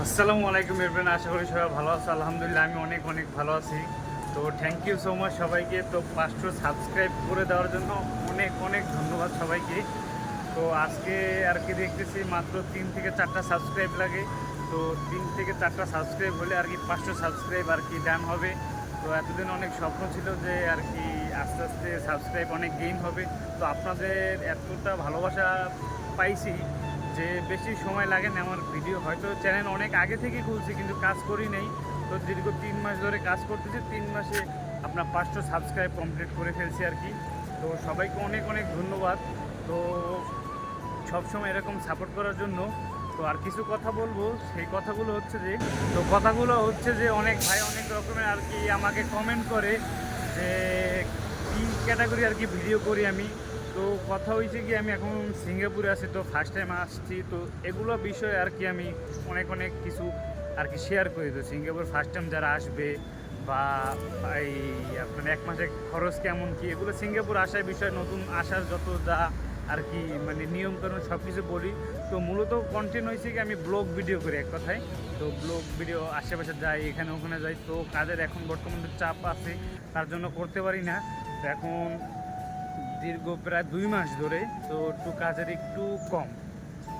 আসসালামু আলাইকুম এভরিওয়ান, আশা করি সবাই ভালো আছে। আলহামদুলিল্লাহ আমি অনেক অনেক ভালো আছি। তো থ্যাংক ইউ সো মাচ সবাইকে। তো 500 সাবস্ক্রাইব করে দেওয়ার জন্য অনেক অনেক ধন্যবাদ সবাইকে। তো আজকে আর কি দেখতেছি মাত্র 3 থেকে 4টা সাবস্ক্রাইব লাগে। তো 3 থেকে 4টা সাবস্ক্রাইব হলে আর কি 500 সাবস্ক্রাইব আর কি ডান হবে। তো এতদিন অনেক স্বপ্ন ছিল যে আর কি আস্তে আস্তে সাবস্ক্রাইব অনেক গেইন হবে। তো আপনাদের এতটা ভালোবাসা পাইছি যে বেশি সময় লাগে না আমার ভিডিও। হয়তো চ্যানেল অনেক আগে থেকে খুলছি কিন্তু কাজ করি নেই। তো দীর্ঘ 3 মাস ধরে কাজ করতেছি, 3 মাসে আপনার 500 সাবস্ক্রাইব কমপ্লিট করে ফেলছি আর কি। তো সবাইকে অনেক অনেক ধন্যবাদ। তো সবসময় এরকম সাপোর্ট করার জন্য। তো আর কিছু কথা বলবো, সেই কথাগুলো হচ্ছে যে অনেক ভাই অনেক রকমের আর কি আমাকে কমেন্ট করে যে কী ক্যাটাগরি আর কি ভিডিও করি আমি। তো কথা হয়েছে কি আমি এখন সিঙ্গাপুরে আছি, তো ফার্স্ট টাইম আসছি। তো এগুলো বিষয়ে আর কি আমি অনেক অনেক কিছু আর কি শেয়ার করি। তো সিঙ্গাপুর ফার্স্ট টাইম যারা আসবে বা এই আপনার 1 মাসে খরচ কেমন কি, এগুলো সিঙ্গাপুর আসার বিষয়, নতুন আসার যত যা আর কি মানে নিয়মকানুন সব কিছু বলি। তো মূলত কন্টেন্ট হয়েছে কি আমি ব্লগ ভিডিও করি এক কথায়। তো ব্লগ ভিডিও আশেপাশে যাই, এখানে ওখানে যাই। তো কাজের এখন বর্তমানে চাপ আছে, তার জন্য করতে পারি না। তো এখন দীর্ঘ প্রায় 2 মাস ধরে তো একটু কাজের একটু কম,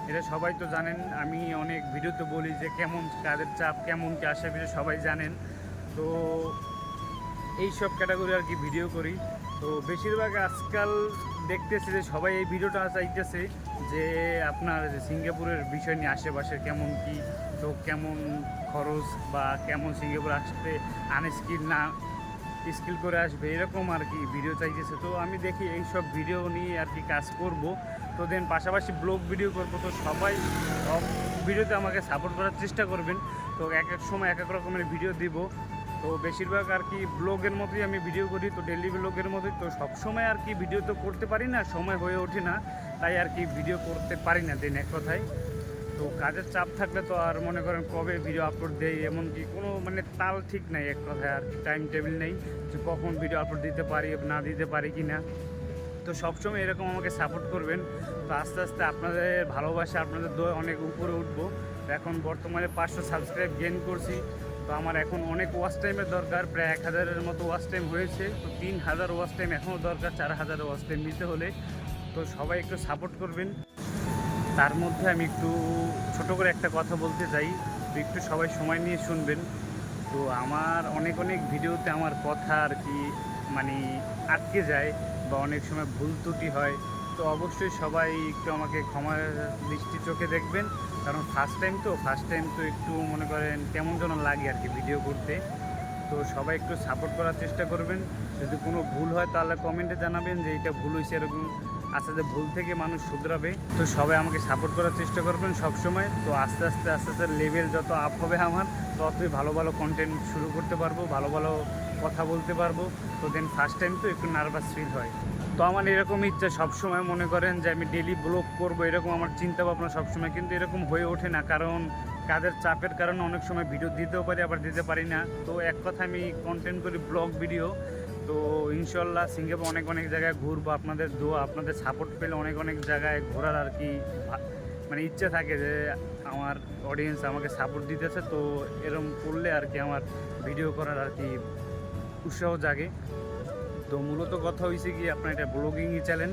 এটা সবাই তো জানেন। আমি অনেক ভিডিওতে বলি যে কেমন কাজের চাপ, কেমন কি আশেপাশে সবাই জানেন। তো এই সব ক্যাটাগরি আর কি ভিডিও করি। তো বেশিরভাগ আজকাল দেখতেছি যে সবাই এই ভিডিওটা চাইতেছে যে আপনার যে সিঙ্গাপুরের বিষয় নিয়ে, আশেপাশে কেমন কি, তো কেমন খরচ বা কেমন সিঙ্গাপুর আসতে আনস্কিল না স্কিল করে আসবে, এরকম আর কি ভিডিও চাইতেছে। তো আমি দেখি এই সব ভিডিও নিয়ে আর কি কাজ করব। তো দেন পাশাপাশি ব্লগ ভিডিও করব। তো সবাই সব ভিডিওতে আমাকে সাপোর্ট করার চেষ্টা করবেন। তো এক এক সময় এক এক রকমের ভিডিও দিব। তো বেশিরভাগ আর কি ব্লগের মতোই আমি ভিডিও করি, তো ডেলি ব্লগের মতোই। তো সব সময় আর কি ভিডিও তো করতে পারি না, সময় হয়ে ওঠে না, তাই আর কি ভিডিও করতে পারি না দেন এক কথায়। তো কাজের চাপ থাকলে তো আর মনে করেন কবে ভিডিও আপলোড দেই এমনকি কোনো মানে তাল ঠিক নাই এক কথায়, আর কি টাইম টেবিল নেই যে কখন ভিডিও আপলোড দিতে পারি না দিতে পারি কি না। তো সবসময় এরকম আমাকে সাপোর্ট করবেন। তো আস্তে আস্তে আপনাদের ভালোবাসা, আপনাদের দোয়া অনেক উপরে উঠবো। তো এখন বর্তমানে 500 সাবস্ক্রাইব গেইন করছি। তো আমার এখন অনেক ওয়াচ টাইমের দরকার, প্রায় 1000-এর মতো ওয়াচ টাইম হয়েছে। তো 3000 ওয়াচ টাইম এখনও দরকার, 4000 ওয়াচ টাইম নিতে হলে। তো সবাই একটু সাপোর্ট করবেন। তার মধ্যে আমি একটু ছোট করে একটা কথা বলতে চাই, তো একটু সবাই সময় নিয়ে শুনবেন। তো আমার অনেক অনেক ভিডিওতে আমার কথা আর কি মানে আটকে যায় বা অনেক সময় ভুল ত্রুটি হয়। তো অবশ্যই সবাই একটু আমাকে ক্ষমার দৃষ্টি চোখে দেখবেন, কারণ ফার্স্ট টাইম তো একটু মনে করেন কেমন যেন লাগে আর কি ভিডিও করতে। তো সবাই একটু সাপোর্ট করার চেষ্টা করবেন। যদি কোনো ভুল হয় তাহলে কমেন্টে জানাবেন যে এটা ভুল হয়েছে, এরকম আস্তে আস্তে ভুল থেকে মানুষ শুধরাবে। তো সবাই আমাকে সাপোর্ট করার চেষ্টা করবেন সব সময়। তো আস্তে আস্তে লেভেল যত আপ হবে আমার, ততই ভালো ভালো কন্টেন্ট শুরু করতে পারবো, ভালো ভালো কথা বলতে পারবো। তো দেন ফার্স্ট টাইম তো একটু নার্ভাস ফিল হয়। তো আমার এরকম ইচ্ছা সবসময়, মনে করেন যে আমি ডেলি ব্লগ করবো, এরকম আমার চিন্তা ভাবনা সবসময়, কিন্তু এরকম হয়ে ওঠে না, কারণ কাজের চাপের কারণে অনেক সময় ভিডিও দিতেও পারি আবার দিতে পারি না। তো এক কথা আমি কন্টেন্ট করি ব্লগ ভিডিও। তো ইনশাল্লাহ সিঙ্গাপুর অনেক অনেক জায়গায় ঘুরবো, আপনাদের দোয়া আপনাদের সাপোর্ট পেলে অনেক অনেক জায়গায় ঘোরার আর কি মানে ইচ্ছে থাকে যে আমার অডিয়েন্স আমাকে সাপোর্ট দিতেছে। তো এরকম করলে আর কি আমার ভিডিও করার আর কি উৎসাহ জাগে। তো মূলত কথা হয়েছে কি আপনার এটা ব্লগিংই চ্যানেল।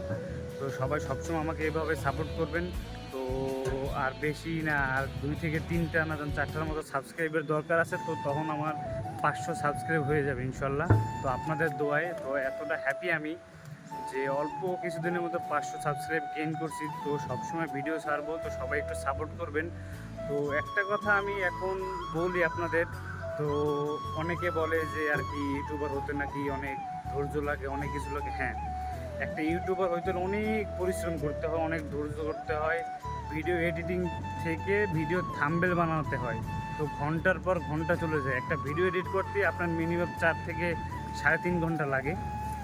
তো সবাই সবসময় আমাকে এভাবে সাপোর্ট করবেন। তো আর বেশি না, আর 2 থেকে 3টা না 4টার মতো সাবস্ক্রাইবের দরকার আছে। তো তখন আমার 500 সাবস্ক্রাইব হয়ে যাবে ইনশাল্লাহ। তো আপনাদের দোয়ায় তো এতটা হ্যাপি আমি যে অল্প কিছুদিনের মধ্যে 500 সাবস্ক্রাইব গেইন করছি। তো সবসময় ভিডিও ছাড়বো, তো সবাই একটু সাপোর্ট করবেন। তো একটা কথা আমি এখন বলি আপনাদের। তো অনেকে বলে যে আর কি ইউটিউবার হতে নাকি অনেক ধৈর্য লাগে, অনেক কিছু লাগে। হ্যাঁ, একটা ইউটিউবার হইতে অনেক পরিশ্রম করতে হয়, অনেক ধৈর্য করতে হয়। ভিডিও এডিটিং থেকে ভিডিও থাম্বনেল বানাতে হয়। তো ঘন্টার পর ঘন্টা চলে যায় একটা ভিডিও এডিট করতে, আপনার মিনিমাম 4 থেকে 3.5 ঘন্টা লাগে।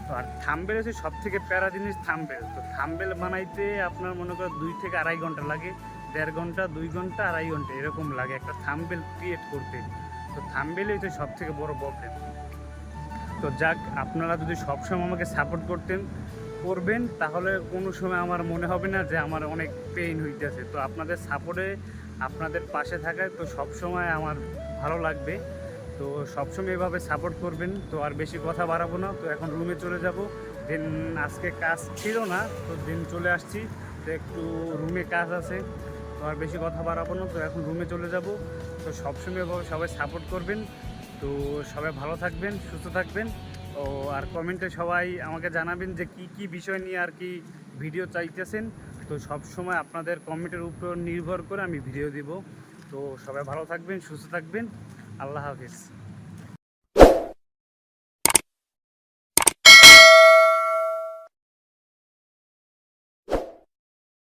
তো আর থাম্বনেল হচ্ছে সব থেকে প্যারা জিনিস থাম্বনেল। তো থাম্বনেল বানাইতে আপনার মনে করেন 2 থেকে 2.5 ঘন্টা লাগে, 1.5 ঘন্টা 2 ঘন্টা 2.5 ঘন্টা এরকম লাগে একটা থাম্বনেল ক্রিয়েট করতে। তো থাম্বনেলই হচ্ছে সব থেকে বড় প্রবলেম। তো যাক, আপনারা যদি সবসময় আমাকে সাপোর্ট করবেন, তাহলে কোনো সময় আমার মনে হবে না যে আমার অনেক পেইন হইতেছে। তো আপনাদের সাপোর্টে আপনাদের পাশে থাকায় তো সবসময় আমার ভালো লাগবে। তো সবসময় এভাবে সাপোর্ট করবেন। তো আর বেশি কথা বাড়াবো না, তো এখন রুমে চলে যাব। দেন আজকে কাজ ছিল না, তো দিন চলে আসছি, তো একটু রুমে কাজ আছে, তো আর বেশি কথা বাড়াবো না, তো এখন রুমে চলে যাব। তো সবসময় এভাবে সবাই সাপোর্ট করবেন। তো সবাই ভালো থাকবেন, সুস্থ থাকবেন। ও আর কমেন্টে সবাই আমাকে জানাবেন যে কি কি বিষয় নিয়ে আর কি ভিডিও চাইতেছেন। তো সব সময় আপনাদের কমেন্টের উপর নির্ভর করে আমি ভিডিও দিব। তো সবাই ভালো থাকবেন, সুস্থ থাকবেন। আল্লাহ হাফিজ।